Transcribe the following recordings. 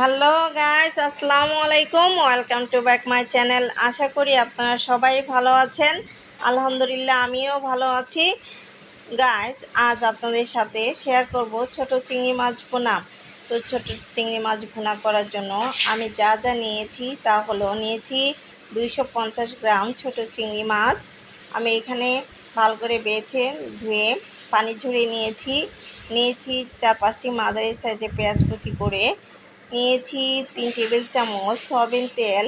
Hello guys, আসসালামু আলাইকুম। Welcome to back my channel. আশা করি আপনারা সবাই ভালো আছেন। আলহামদুলিল্লাহ, আমিও ভালো আছি। গাইস, আজ আপনাদের সাথে শেয়ার করব ছোট চিংড়ি মাছ ভুনা। তো ছোট চিংড়ি মাছ ভুনা করার জন্য আমি যা যা নিয়েছি তা হলো নিয়েছি 250 গ্রাম ছোট চিংড়ি মাছ। আমি এখানে ভালো করে বেছে ধুয়ে পানি ঝরিয়ে নিয়েছি। 4-5টি মাঝারি সাইজে পেঁয়াজ কুচি করে নিয়েছি। 3 টেবিল চামচ সয়াবিন তেল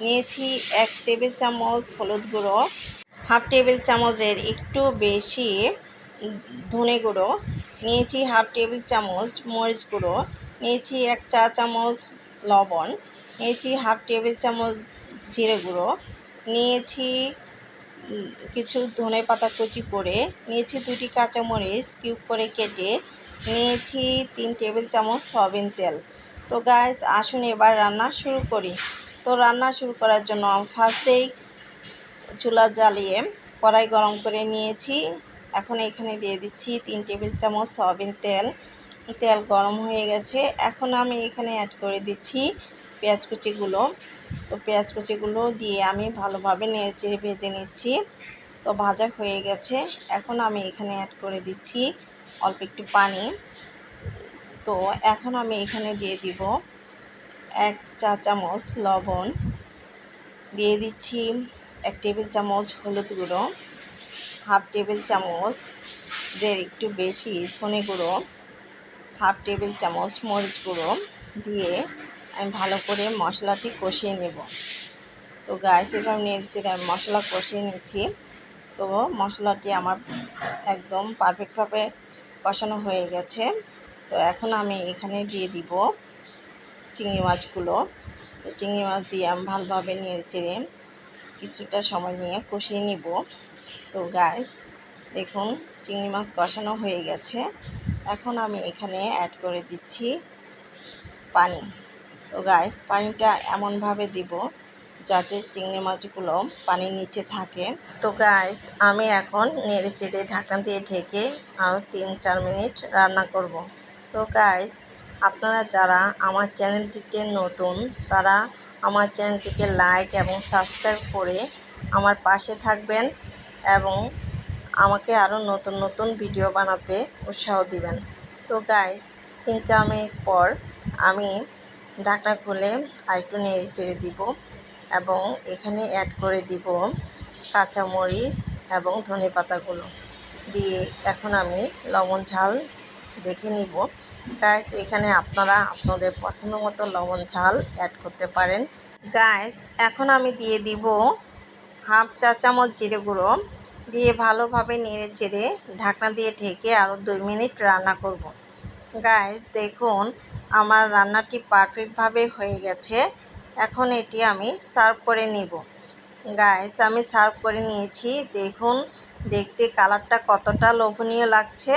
নিয়েছি। 1 টেবিল চামচ হলুদ গুঁড়ো, হাফ টেবিল চামচের একটু বেশি ধনে গুঁড়ো নিয়েছি, হাফ টেবিল চামচ মরিচ গুঁড়ো নিয়েছি, 1 চা চামচ লবণ নিয়েছি, হাফ টেবিল চামচ জিরে গুঁড়ো নিয়েছি, কিছু ধনে পাতা কুচি করে নিয়েছি, 2টি কাঁচামরিচ কিউব করে কেটে নিয়েছি, 3 টেবিল চামচ সয়াবিন তেল। তো গাইস, আসুন এবার রান্না শুরু করি। তো রান্না শুরু করার জন্য ফার্স্টেই চুলা জ্বালিয়ে কড়াই গরম করে নিয়েছি। এখন এখানে দিয়ে দিচ্ছি 3 টেবিল চামচ সয়াবিন তেল। তেল গরম হয়ে গেছে। এখন আমি এখানে অ্যাড করে দিচ্ছি পেঁয়াজ কুচিগুলো। তো পেঁয়াজ কুচিগুলো দিয়ে আমি ভালোভাবে নেড়েচেড়ে ভেজে নিচ্ছি। তো ভাজা হয়ে গেছে। এখন আমি এখানে অ্যাড করে দিচ্ছি অল্প একটু পানি। তো এখন আমি এখানে দিয়ে দিব 1 চা চামচ লবণ, দিয়ে দিচ্ছি 1 টেবিল চামচ হলুদ গুঁড়ো, হাফ টেবিল চামচ যে একটু বেশি ধনে গুঁড়ো, হাফ টেবিল চামচ মরিচ গুঁড়ো দিয়ে আমি ভালো করে মশলাটি কষিয়ে নেব। তো গাইস, এবার নেড়েচেড়ে আমি মশলা কষিয়ে নিচ্ছি। তো মশলাটি আমার একদম পারফেক্টভাবে কষানো হয়ে গেছে। তো এখন আমি এখানে দিয়ে দিব চিংড়ি মাছগুলো। তো চিংড়ি মাছ দিয়ে আমি ভালোভাবে নেড়েচেড়ে কিছুটা সময় নিয়ে কষিয়ে নিব। তো গাইস, দেখুন চিংড়ি মাছ কষানো হয়ে গেছে। এখন আমি এখানে অ্যাড করে দিচ্ছি পানি। তো গাইস, পানিটা এমনভাবে দিব যাতে চিংড়ি মাছগুলো পানির নিচে থাকে। তো গাইস, আমি এখন নেড়েচেড়ে ঢাকনা দিয়ে ঢেকে আরও 3-4 মিনিট রান্না করব। তো গাইস, আপনারা যারা আমার চ্যানেলটিতে নতুন তারা আমার চ্যানেলটিকে লাইক এবং সাবস্ক্রাইব করে আমার পাশে থাকবেন এবং আমাকে আরও নতুন নতুন ভিডিও বানাতে উৎসাহ দিবেন। তো গাইস, 3-4 মিনিট পর আমি ঢাকনা খুলে আরেকটু নেড়ে চেড়ে দিব এবং এখানে অ্যাড করে দিব কাঁচামরিচ এবং ধনে পাতাগুলো দিয়ে এখন আমি লবণ ঝাল দেখে নিব। গাইস, এখানে আপনারা আপনাদের পছন্দ মতো লবণ ঝাল অ্যাড করতে পারেন। গাইস, এখন আমি দিয়ে দিব হাফ চা চামচ জিরে গুঁড়ো দিয়ে ভালোভাবে নেড়ে চেড়ে ঢাকনা দিয়ে ঢেকে আরও 2 মিনিট রান্না করব। গাইস, দেখুন আমার রান্নাটি পারফেক্টভাবে হয়ে গেছে। এখন এটি আমি সার্ভ করে নিব। গাইস, আমি সার্ভ করে নিয়েছি। দেখুন দেখতে কালারটা কতটা লোভনীয় লাগছে,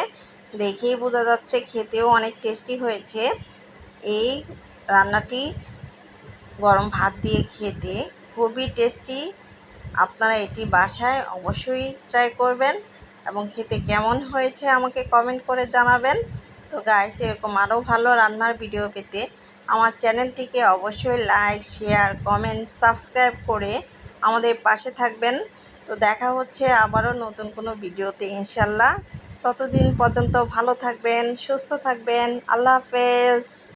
দেখেই বোঝা যাচ্ছে খেতেও অনেক টেস্টি হয়েছে। এই রান্নাটি গরম ভাত দিয়ে খেতে খুবই টেস্টি। আপনারা এটি বাসায় অবশ্যই ট্রাই করবেন এবং খেতে কেমন হয়েছে আমাকে কমেন্ট করে জানাবেন। তো গাইস, এরকম আরও ভালো রান্নার ভিডিও পেতে আমার চ্যানেলটিকে অবশ্যই লাইক, শেয়ার, কমেন্ট, সাবস্ক্রাইব করে আমাদের পাশে থাকবেন। তো দেখা হচ্ছে আবারও নতুন কোনো ভিডিওতে ইনশাল্লাহ। ততদিন পর্যন্ত ভালো থাকবেন, সুস্থ থাকবেন। আল্লাহ হাফেজ।